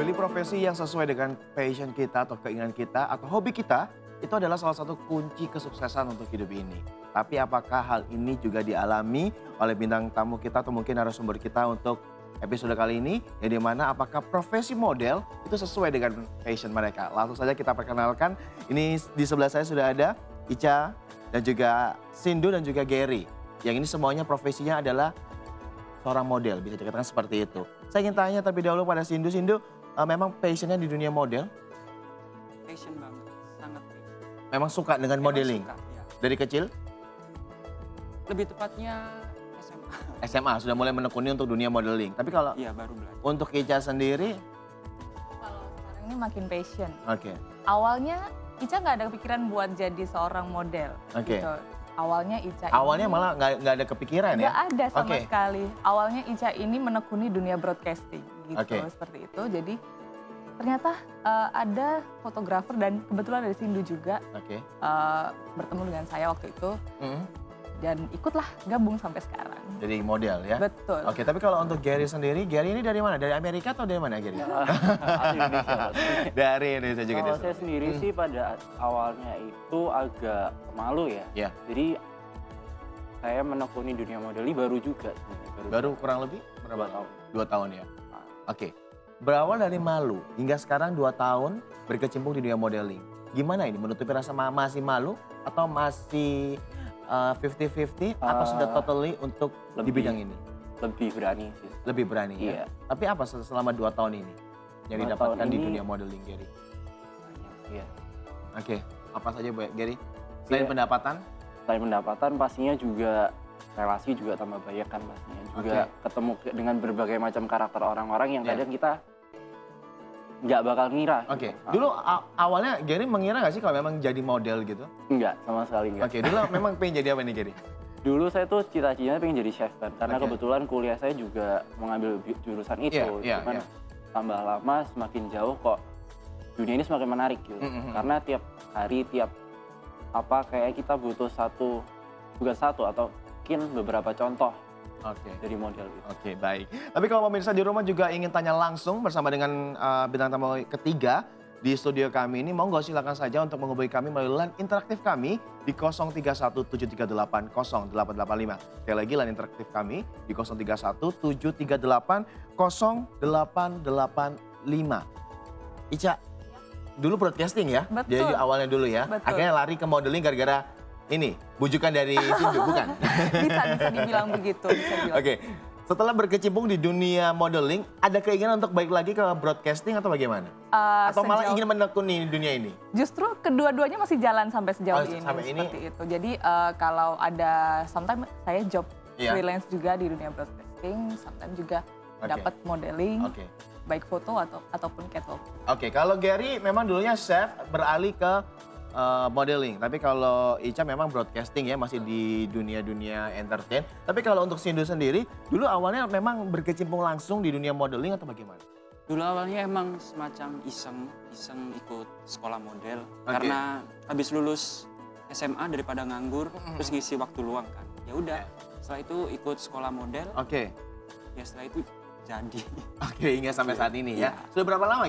Memilih profesi yang sesuai dengan passion kita atau keinginan kita atau hobi kita, itu adalah salah satu kunci kesuksesan untuk hidup ini. Tapi apakah hal ini juga dialami oleh bintang tamu kita atau mungkin narasumber kita untuk episode kali ini? Yang dimana apakah profesi model itu sesuai dengan passion mereka? Langsung saja kita perkenalkan, ini di sebelah saya sudah ada Ica dan juga Sindu dan juga Gary. Yang ini semuanya profesinya adalah seorang model, bisa dikatakan seperti itu. Saya ingin tanya terlebih dahulu pada Sindu. Sindu, memang passionnya di dunia model? Passion banget, sangat passion. Memang suka dengan modeling? Suka, ya. Dari kecil? Lebih tepatnya SMA. SMA, sudah mulai menekuni untuk dunia modeling. Tapi kalau Iya, baru belajar. untuk Ica sendiri? Kalau sekarang ini makin passion. Oke. Awalnya Ica nggak ada kepikiran buat jadi seorang model. Oke. Gitu. Awalnya Ica Awalnya ini malah nggak ada kepikiran nggak ya? ada sama Oke. sekali. Awalnya Ica ini menekuni dunia broadcasting gitu, Oke. seperti itu. Jadi ternyata ada fotografer dan kebetulan dari Sindu juga Oke. bertemu dengan saya waktu itu Mm. dan ikutlah gabung sampai sekarang. Jadi model ya? Betul. Oke, tapi kalau untuk Gary sendiri, Gary ini dari mana? Dari Amerika atau dari mana Gary? Asli Indonesia, Mas. Dari Indonesia juga. Kalau dia. saya sendiri sih pada awalnya itu agak malu ya. Ya. Jadi saya menekuni dunia modeling baru juga. Baru kurang lebih berapa 2 tahun. 2 tahun ya? Oke. Berawal dari malu hingga sekarang 2 tahun berkecimpung di dunia modeling. Gimana ini? Menutupi rasa masih malu atau masih 50-50 atau sudah totally untuk di lebih. bidang ini? Lebih berani sih. Lebih berani ya? Iya. Tapi apa selama 2 tahun ini yang 2 didapatkan tahun di ini- dunia modeling, Gary? Banyak, iya. Oke, apa saja Bu Gary? Selain Iya. pendapatan? Selain pendapatan pastinya juga relasi juga tambah banyak kan pastinya. Juga ketemu dengan berbagai macam karakter orang-orang yang Iya. kadang kita nggak bakal ngira. Oke, gitu. dulu awalnya Gary mengira nggak sih kalau memang jadi model gitu? Enggak, sama sekali enggak. Oke, dulu memang pengen jadi apa nih Gary? Dulu saya tuh cita-citanya pengen jadi chef kan, karena Oke. kebetulan kuliah saya juga mengambil jurusan itu. Iya, Cuman iya. tambah lama semakin jauh kok dunia ini semakin menarik gitu. Karena tiap hari, tiap apa kayak kita butuh bukan satu atau mungkin beberapa contoh Oke. dari model gitu. Oke, baik. Tapi kalau pemirsa di rumah juga ingin tanya langsung bersama dengan bintang tamu ketiga di studio kami ini, monggo silakan saja untuk menghubungi kami melalui line interaktif kami di 0317380885. Sekali lagi line interaktif kami di 0317380885. Ica, dulu broadcasting ya? Betul. Jadi awalnya dulu ya? Betul. Akhirnya lari ke modeling gara-gara ini, bujukan dari Sindu, bukan? bisa dibilang begitu. Bisa dibilang. Oke, setelah berkecimpung di dunia modeling, ada keinginan untuk balik lagi ke broadcasting atau bagaimana? Atau malah Sejauh- ingin menekuni dunia ini? Justru kedua-duanya masih jalan sampai sejauh Oh, ini. sampai ini. Seperti itu. Jadi kalau ada, sometimes saya job Iya. freelance juga di dunia broadcasting, sometimes juga Oke. dapat modeling, Oke. baik foto ataupun catwalk. Oke, kalau Gary memang dulunya chef, beralih ke modeling. Tapi kalau Ica memang broadcasting ya, masih di dunia-dunia entertain. Tapi kalau untuk Sindu sendiri, dulu awalnya memang berkecimpung langsung di dunia modeling atau bagaimana? Dulu awalnya emang semacam iseng ikut sekolah model. Oke. Karena habis lulus SMA daripada nganggur, terus ngisi waktu luang kan. Ya udah, setelah itu ikut sekolah model, Oke, ya setelah itu jadi. oke hingga sampai saat ini ya. Iya. Sudah berapa lama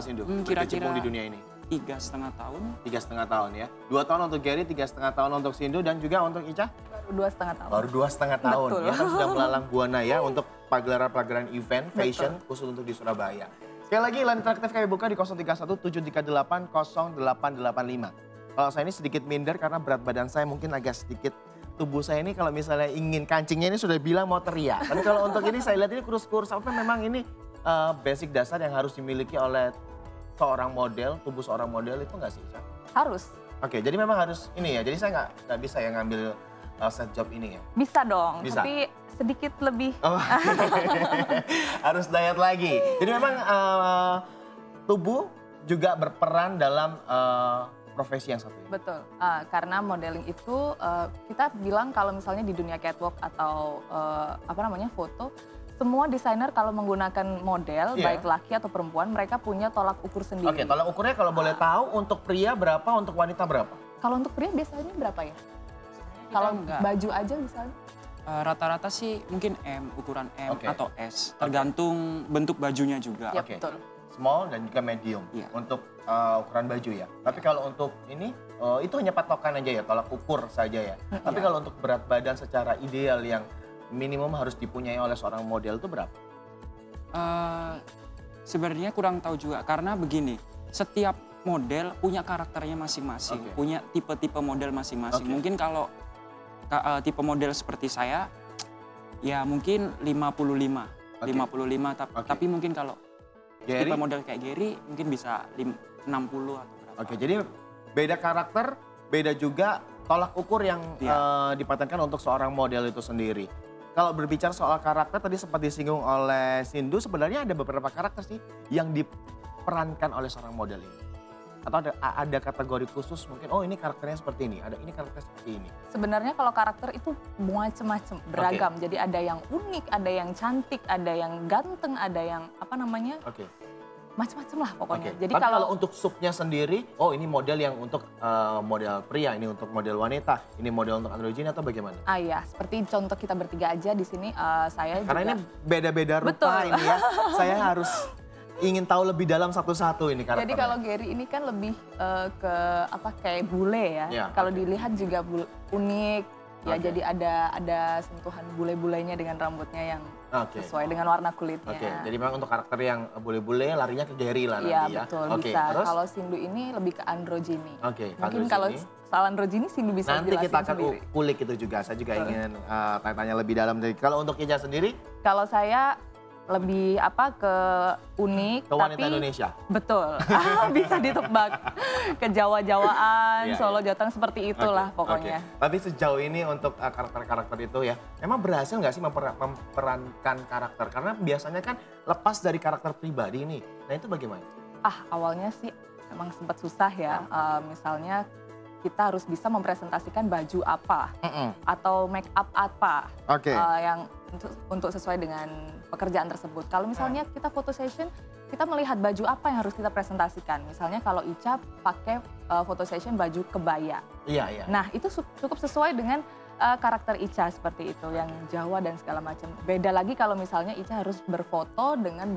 Sindu berkecimpung Kira-kira di dunia ini? 3,5 tahun. 3,5 tahun ya. 2 tahun untuk Gary, 3,5 tahun untuk Sindu dan juga untuk Ica? Baru 2,5 tahun. Baru 2,5 tahun Betul. ya kan sudah melalang buana ya untuk pagelaran-pagelaran event fashion khusus untuk di Surabaya. Sekali lagi line interaktif kami buka di 0317380885. Kalau saya ini sedikit minder karena berat badan saya mungkin agak sedikit, tubuh saya ini kalau misalnya ingin kancingnya ini sudah bilang mau teriak. Tapi kalau untuk ini saya lihat ini kurus-kurus, apa memang ini basic dasar yang harus dimiliki oleh seorang model, tubuh seorang model itu nggak sih, Ica? Harus. Oke, jadi memang harus ini ya. Jadi saya nggak bisa ya ngambil set job ini ya. Bisa dong, Bisa. tapi sedikit lebih. Oh. Harus diet lagi. Jadi memang tubuh juga berperan dalam profesi yang satu ini. Betul, karena modeling itu kita bilang kalau misalnya di dunia catwalk atau foto, semua desainer kalau menggunakan model, Iya. baik laki atau perempuan, mereka punya tolak ukur sendiri. Oke, tolak ukurnya kalau boleh tahu untuk pria berapa, untuk wanita berapa? Kalau untuk pria biasanya berapa ya? Kita Kalau enggak. baju aja misalnya? Rata-rata sih mungkin M, ukuran M Oke. atau S. Tergantung bentuk bajunya juga. Ya Oke. betul. small dan juga medium Iya. untuk ukuran baju ya. Tapi kalau untuk ini itu hanya patokan aja ya, tolak ukur saja ya. Tapi kalau untuk berat badan secara ideal yang minimum harus dipunyai oleh seorang model itu berapa? Sebenarnya kurang tahu juga karena begini, setiap model punya karakternya masing-masing, Oke. punya tipe-tipe model masing-masing. Oke. Mungkin kalau tipe model seperti saya, ya mungkin 55, Oke. 55. Oke. Tapi mungkin kalau Gary? tipe model kayak Gary mungkin bisa 60 atau berapa. Oke, jadi beda karakter, beda juga tolak ukur yang dipatenkan untuk seorang model itu sendiri. Kalau berbicara soal karakter tadi sempat disinggung oleh Sindu, sebenarnya ada beberapa karakter sih yang diperankan oleh seorang model ini. Atau ada kategori khusus mungkin, oh ini karakternya seperti ini, ada ini karakternya seperti ini. Sebenarnya kalau karakter itu macam-macam, beragam. Jadi ada yang unik, ada yang cantik, ada yang ganteng, ada yang apa namanya, Oke. macam-macam lah pokoknya. Oke. Jadi Tapi kalau kalau untuk subnya sendiri, oh ini model yang untuk model pria, ini untuk model wanita, ini model untuk androgyny atau bagaimana? ya seperti contoh kita bertiga aja di sini saya Karena juga. ini beda-beda rupa Betul. ini ya. Saya harus ingin tahu lebih dalam satu-satu ini karakternya. Jadi kalau Gary ini kan lebih ke apa kayak bule ya. Ya, Kalau oke. dilihat juga unik. Ya Oke. jadi ada sentuhan bule-bulenya dengan rambutnya yang Oke. sesuai dengan warna kulitnya. Oke, jadi memang untuk karakter yang bule-bule larinya ke Gary lah Iya nanti ya. betul Oke, bisa. terus? Kalau Sindu ini lebih ke androgyny. Oke, Mungkin androgyny. kalau soal androgyny Sindu bisa Nanti jelasin kita akan sendiri. kulik itu juga. Saya juga ingin tanya-tanya lebih dalam. Jadi kalau untuk Ica sendiri, Kalau saya lebih apa ke unik ke wanita tapi Indonesia. betul. Bisa ditebak. Ke Jawa-Jawaan, Iya, Solo iya. Jateng seperti itulah Oke, pokoknya. oke. Tapi sejauh ini untuk karakter-karakter itu ya, memang berhasil nggak sih memperankan karakter? Karena biasanya kan lepas dari karakter pribadi ini. Nah itu bagaimana? Awalnya sih memang sempat susah ya. Misalnya kita harus bisa mempresentasikan baju apa atau make up apa Oke. yang untuk sesuai dengan pekerjaan tersebut. Kalau misalnya kita foto session, kita melihat baju apa yang harus kita presentasikan. Misalnya kalau Ica pakai foto session baju kebaya. Iya, iya. Nah itu cukup sesuai dengan karakter Ica seperti itu, yang Jawa dan segala macam. Beda lagi kalau misalnya Ica harus berfoto dengan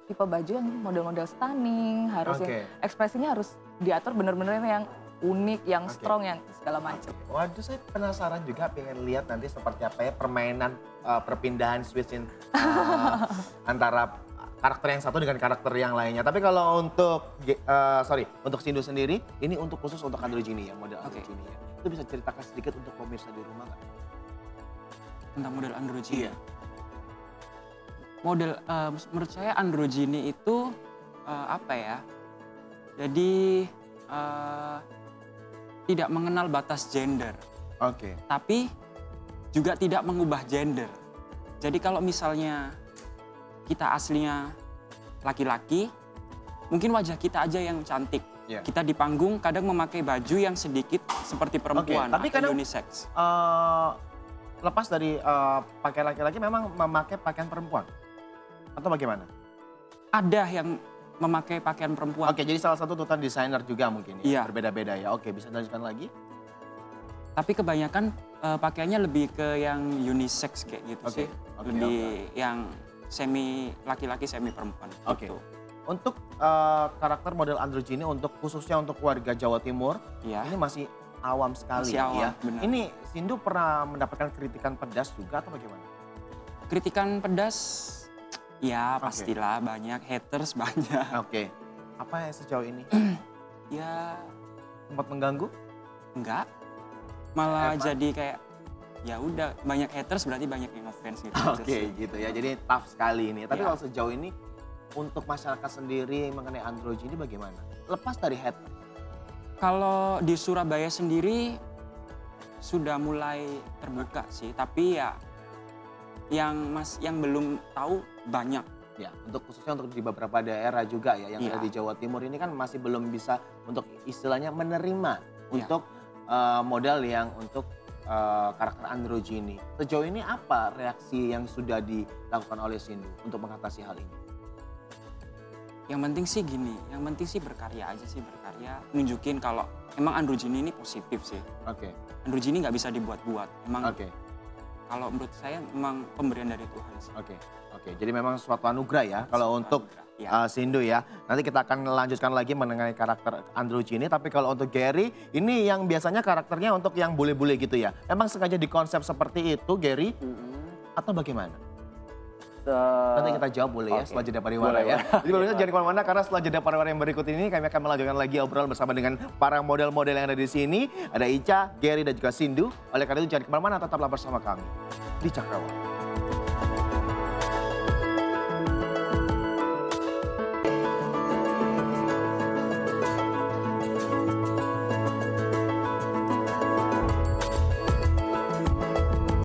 tipe baju yang model-model stunning, harus yang ekspresinya harus diatur bener-bener yang unik, yang strong, yang segala macam. Waduh, saya penasaran juga pengen lihat nanti seperti apa ya permainan perpindahan switching antara karakter yang satu dengan karakter yang lainnya. Tapi kalau untuk untuk Sindu sendiri, ini untuk khusus untuk androgyny ya, model androgyny ya. Itu bisa ceritakan sedikit untuk pemirsa di rumah nggak? Tentang model androgyny. Iya. Model menurut saya androgyny itu apa ya? Jadi tidak mengenal batas gender, Oke. tapi juga tidak mengubah gender. Jadi kalau misalnya kita aslinya laki-laki, mungkin wajah kita aja yang cantik. Iya. Kita di panggung kadang memakai baju yang sedikit seperti perempuan tapi atau kadang- unisex. Lepas dari pakaian laki-laki memang memakai pakaian perempuan? Atau bagaimana? Ada yang memakai pakaian perempuan. Oke, jadi salah satu tuntutan desainer juga mungkin ya? Iya. Berbeda-beda ya. Oke, bisa dilanjutkan lagi? Tapi kebanyakan pakaiannya lebih ke yang unisex kayak gitu Oke, sih. oke, Lebih yang semi laki-laki semi perempuan. Oke. Gitu. Untuk karakter model androgyny untuk khususnya untuk warga Jawa Timur, Iya. ini masih awam sekali Masih awam, ya. benar. Ini Sindu pernah mendapatkan kritikan pedas juga atau bagaimana? Kritikan pedas, ya Oke. pastilah banyak, haters banyak. Oke. Apa yang sejauh ini Ya sempat mengganggu? enggak, malah Evan? jadi kayak ya udah banyak haters berarti banyak yang offense gitu. aja Oke, sih. gitu ya. Jadi tough sekali ini. Tapi Iya. kalau sejauh ini untuk masyarakat sendiri mengenai androgyny bagaimana? Lepas dari hater. Kalau di Surabaya sendiri sudah mulai terbuka sih, tapi ya yang belum tahu banyak. Ya, untuk khususnya untuk di beberapa daerah juga ya yang Iya. ada di Jawa Timur ini kan masih belum bisa untuk istilahnya menerima Iya. untuk modal yang untuk karakter androgyny. Sejauh ini apa reaksi yang sudah dilakukan oleh Sindu untuk mengatasi hal ini? Yang penting sih gini, yang penting sih berkarya aja sih, berkarya. Nunjukin kalau emang androgyny ini positif sih. Oke, Androgyny nggak bisa dibuat-buat. Emang oke. Kalau menurut saya memang pemberian dari Tuhan sih. Oke, oke. Jadi memang suatu anugerah ya kalau Suatu untuk anugerah, ya. Sindu ya. Nanti kita akan lanjutkan lagi mengenai karakter Andrucci ini. Tapi kalau untuk Gary, ini yang biasanya karakternya untuk yang bule-bule gitu ya. Emang sengaja dikonsep seperti itu Gary atau bagaimana? Nanti kita jawab boleh ya setelah jeda pariwara ya. Jadi pemirsa jangan kemana-mana karena setelah jeda pariwara yang berikut ini kami akan melanjutkan lagi obrolan bersama dengan para model-model yang ada di sini. Ada Ica, Gary dan juga Sindu. Oleh karena itu jangan kemana-mana, tetaplah bersama kami di Cakrawala.